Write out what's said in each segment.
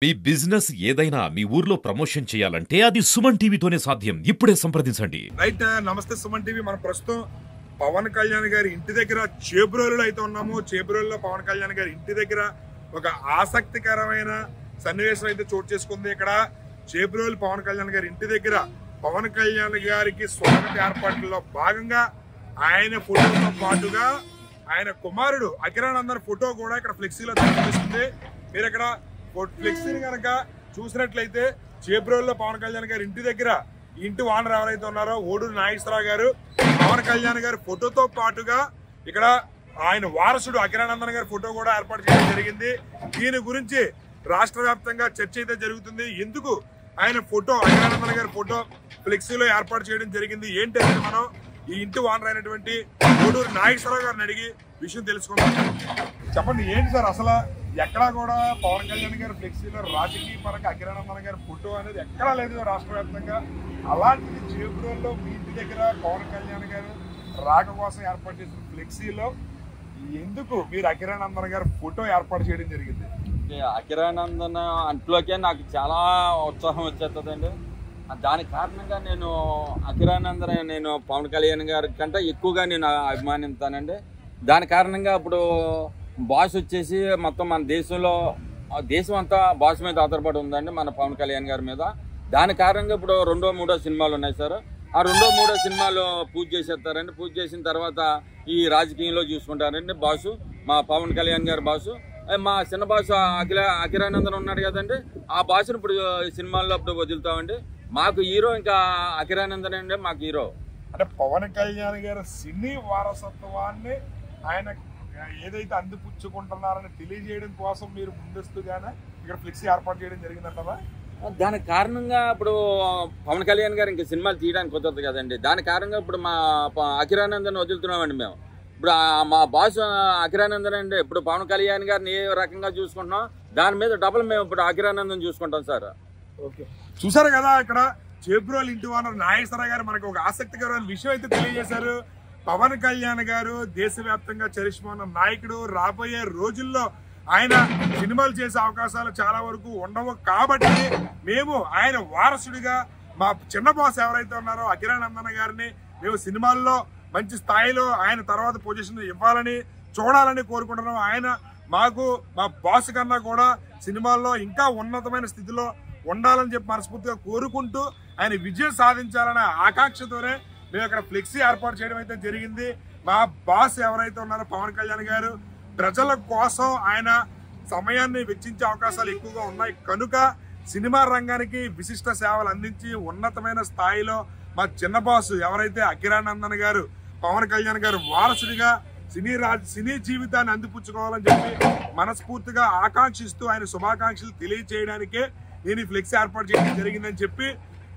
మీ business ఏదైనా మీ ఊర్లో promotion చేయాలంటే అది సుమన్ టీవీతోనే సాధ్యం. ఇప్పుడే సంప్రదించండి. రైట్, నమస్తే సుమన్ టీవీ. మన ప్రస్తుతం పవన్ కళ్యాణ్ గారి ఇంటి దగ్గర చేబ్రోలులో అయితే ఉన్నాము. చేబ్రోలులో పవన్ కళ్యాణ్ గారి ఇంటి దగ్గర ఒక ఆసక్తికరమైన సన్నివేశం అయితే చోటు చేసుకుంది. ఇక్కడ చేబ్రోలు పవన్ కళ్యాణ్ గారి ఇంటి దగ్గర పవన్ కళ్యాణ్ గారికి స్వాగత ఏర్పాట్లలో భాగంగా ఆయన ఫోటోతో పాటుగా ఆయన కుమారుడు అఖిరానందన్ ఫోటో కూడా ఇక్కడ ఫ్లెక్సీలో కనిపిస్తుంది. మీరు ఇక్కడ ఫ్లెక్సీని కనుక చూసినట్లయితే చేబ్రోలులో పవన్ కళ్యాణ్ గారి ఇంటి దగ్గర ఇంటి ఓనర్ ఎవరైతే ఉన్నారో ఓడూరు నాగేశ్వరరావు గారు పవన్ కళ్యాణ్ గారి ఫోటోతో పాటుగా ఇక్కడ ఆయన వారసుడు అఖిరానందన్ గారి ఫోటో కూడా ఏర్పాటు చేయడం జరిగింది. దీని గురించి రాష్ట్ర వ్యాప్తంగా చర్చ అయితే జరుగుతుంది. ఎందుకు ఆయన ఫోటో అఖిరానందన్ గారి ఫోటో ఫ్లెక్సీలో ఏర్పాటు చేయడం జరిగింది ఏంటంటే మనం ఈ ఇంటి ఓనర్ అయినటువంటి ఓడూరు నాగేశ్వరరావు గారిని అడిగి విషయం తెలుసుకుందాం. చెప్పండి, ఏంటి సార్ అసలు ఎక్కడా కూడా పవన్ కళ్యాణ్ గారి ఫ్లెక్సీలో రాజకీయ పరంగా అఖిరానందన్ గారి ఫోటో అనేది ఎక్కడా లేదు రాష్ట్ర వ్యాప్తంగా. అలాంటిది చేబ్రోలులో మీ ఇంటి దగ్గర పవన్ కళ్యాణ్ గారు రాక కోసం ఏర్పాటు చేసిన ఫ్లెక్సీలో ఎందుకు మీరు అఖిరానందన్ గారి ఫోటో ఏర్పాటు చేయడం జరిగింది? అఖిరానందన్ అంట్లోకే నాకు చాలా ఉత్సాహం వచ్చేస్తుందండి. దానికి కారణంగా నేను అఖిరానందన్ నేను పవన్ కళ్యాణ్ గారి కంటే ఎక్కువగా నేను అభిమానిస్తానండి. దాని కారణంగా ఇప్పుడు బాస్ వచ్చేసి మొత్తం మన దేశం అంతా బాస్ మీద ఆధారపడి ఉందండి, మన పవన్ కళ్యాణ్ గారి మీద. దాని కారణంగా ఇప్పుడు 2, 3 సినిమాలు ఉన్నాయి సార్. ఆ 2, 3 సినిమాలు పూజ చేసేస్తారండి. పూజ చేసిన తర్వాత ఈ రాజకీయంలో చూసుకుంటారండి బాసు, మా పవన్ కళ్యాణ్ గారి బాసు. మా చిన్న బాసు అఖిరానందన్ ఉన్నాడు కదండి, ఆ బాసును ఇప్పుడు సినిమాల్లో అప్పుడు వదులుతామండి. మాకు హీరో ఇంకా అఖిరానందన్ అండి మాకు హీరో. అంటే పవన్ కళ్యాణ్ గారి సినీ వారసత్వాన్ని ఆయన ఏదైతే అందిపుచ్చుకుంటున్నారని తెలియజేయడం కోసం మీరు ముందస్తుగానే ఇక్కడ ఫ్లెక్సీ ఏర్పాటు చేయడం జరిగిందంటారా? దానికి కారణంగా ఇప్పుడు పవన్ కళ్యాణ్ గారు ఇంకా సినిమాలు తీయడానికి కుదరదు కదండి. దాని కారణంగా ఇప్పుడు మా అఖిరానందన్ వదులుతున్నామండి మేము. ఇప్పుడు మా బాస్ అఖిరానందన్ అండి. ఇప్పుడు పవన్ కళ్యాణ్ గారిని ఏ రకంగా చూసుకుంటున్నాం దాని మీద డబుల్ మేము ఇప్పుడు అఖిరానందన్ చూసుకుంటాం సార్. ఓకే, చూసారు కదా ఇక్కడ చేబ్రోలు ఇంటి ఓనర్ నాగేశ్వరరావు గారు మనకు ఒక ఆసక్తికరమైన విషయం అయితే తెలియజేశారు. పవన్ కళ్యాణ్ గారు దేశవ్యాప్తంగా చరిష్మా ఉన్న నాయకుడు. రాబోయే రోజుల్లో ఆయన సినిమాలు చేసే అవకాశాలు చాలా వరకు ఉండవు కాబట్టి మేము ఆయన వారసుడిగా మా చిన్న బాస్ ఎవరైతే ఉన్నారో అఖిరానందన్ గారిని మేము సినిమాల్లో మంచి స్థాయిలో ఆయన తర్వాత పొజిషన్ ఇవ్వాలని చూడాలని కోరుకుంటున్నాం. ఆయన మాకు మా బాస్ కన్నా కూడా సినిమాల్లో ఇంకా ఉన్నతమైన స్థితిలో ఉండాలని చెప్పి మనస్ఫూర్తిగా కోరుకుంటూ ఆయన విజయం సాధించాలనే ఆకాంక్షతోనే మేము ఇక్కడ ఫ్లెక్సీ ఏర్పాటు చేయడం అయితే జరిగింది. మా బాస్ ఎవరైతే ఉన్నారో పవన్ కళ్యాణ్ గారు ప్రజల కోసం ఆయన సమయాన్ని వెచ్చించే అవకాశాలు ఎక్కువగా ఉన్నాయి కనుక సినిమా రంగానికి విశిష్ట సేవలు అందించి ఉన్నతమైన స్థాయిలో మా చిన్న బాసు ఎవరైతే అఖిరానందన్ గారు పవన్ కళ్యాణ్ గారు వారసుడిగా సినీ జీవితాన్ని అందిపుచ్చుకోవాలని చెప్పి మనస్ఫూర్తిగా ఆకాంక్షిస్తూ ఆయన శుభాకాంక్షలు తెలియజేయడానికే నేను ఈ ఫ్లెక్సీ ఏర్పాటు చేయడం జరిగిందని చెప్పి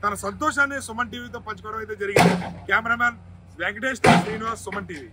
తన సంతోషాన్ని సుమన్ టీవీతో పంచుకోవడం అయితే జరిగింది. Cameraman Venkatesh, Srinivas, Suman TV.